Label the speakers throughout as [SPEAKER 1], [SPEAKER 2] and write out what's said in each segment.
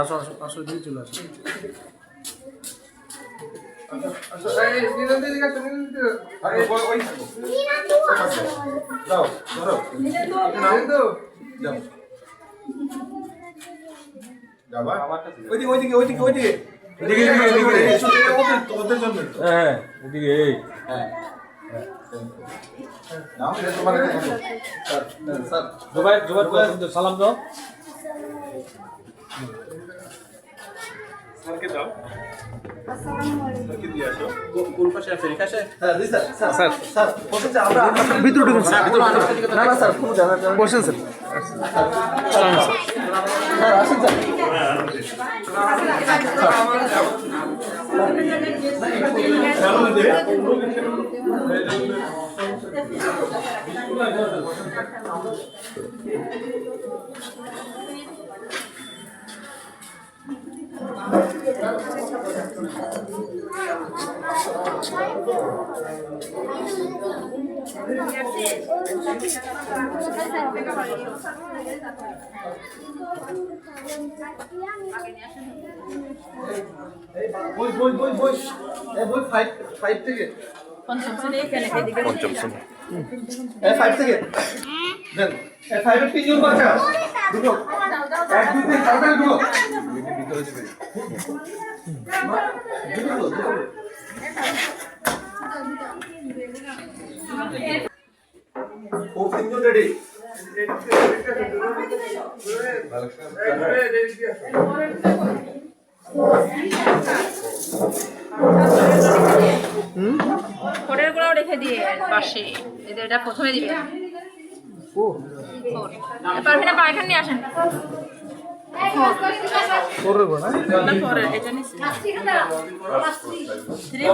[SPEAKER 1] আসো আসো আসো দিয়ে চলে আসো। সালাম দাও স্যারকে দাও। কোন পাশে আছে? রিকাশে? হ্যাঁ জি স্যার। স্যার স্যার বসেন স্যার, আমরা ভিতরে ঢুকুন স্যার। ভিতরে না না স্যার কোনো জানা জানা বসেন স্যার। সালাম স্যার। স্যার আসেন স্যার। পঞ্চম শ্রেণী। 5 থেকে দেন 5 এর 3 জন বাচ্চা দুটো 1 2 3 তাড়াতাড়ি দুটো ভিতরে যাবে। ও 3 জন রেডি।
[SPEAKER 2] ফোরের গুলো রেখে দিয়ে পাশে এটা প্রথমে দিবে। ও পারবেন না, পায়খানা নিয়ে আসেন।
[SPEAKER 1] ফোরের গুলো না
[SPEAKER 2] ফোরের এটা নিছি 3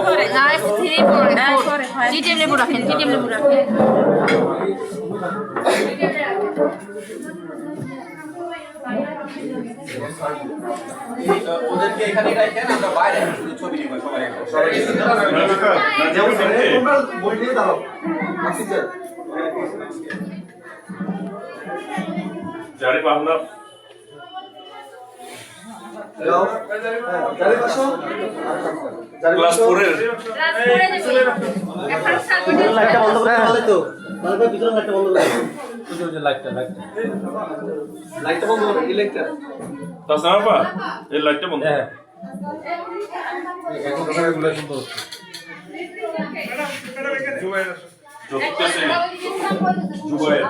[SPEAKER 2] ফোরে না 3 ফোরে 4 জি টেবিলে রাখেন, জি টেবিলে রাখেন।
[SPEAKER 3] ওদেরকে এখানে রাখেন, আমরা বাইরে শুধু ছবি নিব সবাই।
[SPEAKER 1] বই দিয়ে দাও আসি স্যার।
[SPEAKER 4] জারি পাবনা
[SPEAKER 1] যাও জারি বসো।
[SPEAKER 4] ক্লাস 4 এর
[SPEAKER 1] লাইটটা বন্ধ করতে পারলে তো বারবার ভিতরে লাইটটা বন্ধ করে লাইটটা বন্ধ করো। ইলেকট্রিক
[SPEAKER 4] তাসাবা এই লাইটটা বন্ধ।
[SPEAKER 1] হ্যাঁ এখন কথা রেগুলেশন তো হচ্ছে।
[SPEAKER 4] চতুর্থ শ্রেণী জুবায়ের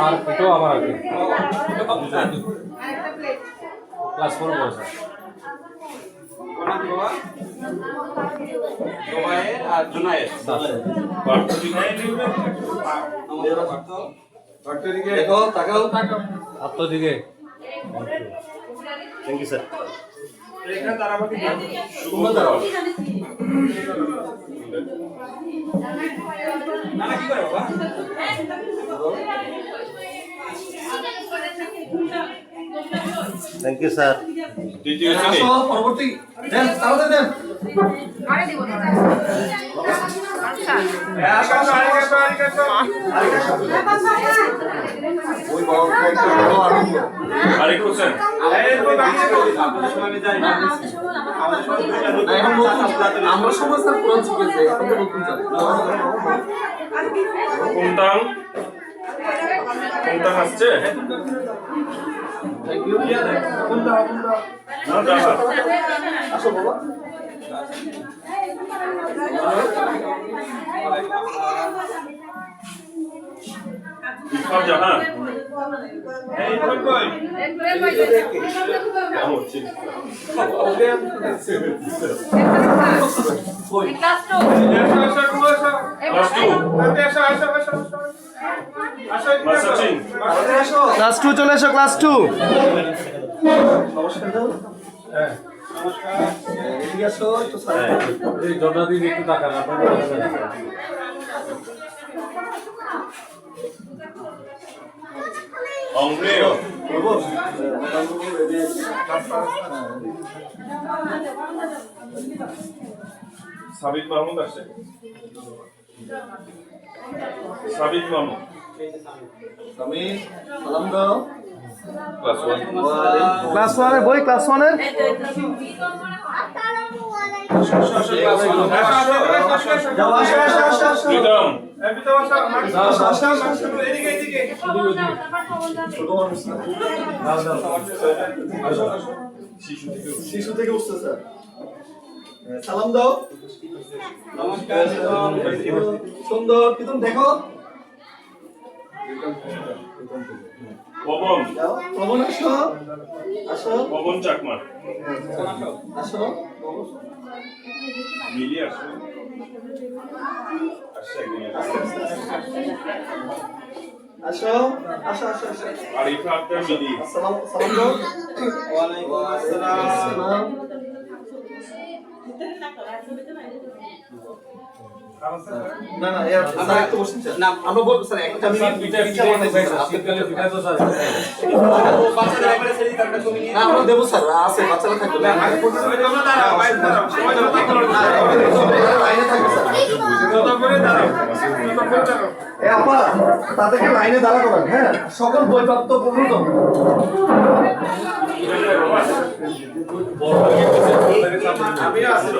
[SPEAKER 1] আর এটাও আমার আগে ক্লাস 4 পড়ছে।
[SPEAKER 3] জুবায়ের আর জুনায়েদ।
[SPEAKER 1] দেখো তাকাও আপনার দিকে। Thank you sir.
[SPEAKER 4] এখানে তারা আমাকে
[SPEAKER 1] তোমরা দাঁড়াও।
[SPEAKER 3] নানা কি করে বাবা?
[SPEAKER 1] Thank you sir.
[SPEAKER 4] দ্বিতীয় শ্রেণী
[SPEAKER 1] আসো পরবর্তী দেন তাহলে দেন।
[SPEAKER 2] আরে দিব না। আচ্ছা
[SPEAKER 1] ওই বড় আরম্ভ
[SPEAKER 4] আরেক হোসেন
[SPEAKER 1] আমরা সমাজ স্যার কোরআন শিখেছে এখন তো নতুন স্যার।
[SPEAKER 4] কুমতাং আসছে
[SPEAKER 1] থ্যাংক ইউ।
[SPEAKER 4] না যাবা
[SPEAKER 1] আসো বাবা।
[SPEAKER 4] ইরফান জাহান এই কই কই কেমন হচ্ছে
[SPEAKER 2] ক্লাস 2
[SPEAKER 4] মাসাচিন
[SPEAKER 1] ক্লাস 2 চলে এসো ক্লাস 2। নমস্কার দাও। হ্যাঁ নমস্কার। এদিকে আসো একটু স্যার। এই জর্দা দিন একটু টাকা না আপনাদের
[SPEAKER 4] Ombleo. সাবিত মাহমুদ আছে সাবিত মাহমুদ
[SPEAKER 1] আমি সালাম দাও
[SPEAKER 4] ক্লাস 1
[SPEAKER 1] ক্লাস 1 এর বই ক্লাস 1 এর যাও আসো
[SPEAKER 4] প্রীতম
[SPEAKER 1] শিশু থেকে উঠছে স্যার সালাম দাও নমস্কার সুন্দর প্রীতম দেখো
[SPEAKER 4] পবন
[SPEAKER 1] পবন আসো আসো
[SPEAKER 4] পবন চাকমা
[SPEAKER 1] আসো
[SPEAKER 4] মিলি আসো আসছে একদিন
[SPEAKER 1] আসো আসো আসো আসো
[SPEAKER 4] আরিফা আক্তার মিলি
[SPEAKER 1] সালাম সালাম দাও ওয়ালাইকুম আসসালাম না না এর স্যার একটু বসুন স্যার না আমরা বলবো স্যার একটা মিনিট পিঠা বানাইছি শীতকালে পিঠা তো স্যার বাচ্চাদের একবারে ছেড়ে দিতে আমরা ছবি নিয়ে না আমরা দেব স্যার আছে বাচ্চারা থাকবে না আগে পর্যন্ত তোমরা দাঁড়াও বাইরে দাঁড়াও সময় দাও লাইনে থাকবে স্যার তো করে দাঁড়াও তো করে দাঁড়াও এ আপা তাদেরকে লাইনে দাঁড়া করেন হ্যাঁ সকল বইপ্রাপ্ত পূর্ণ আমি আছি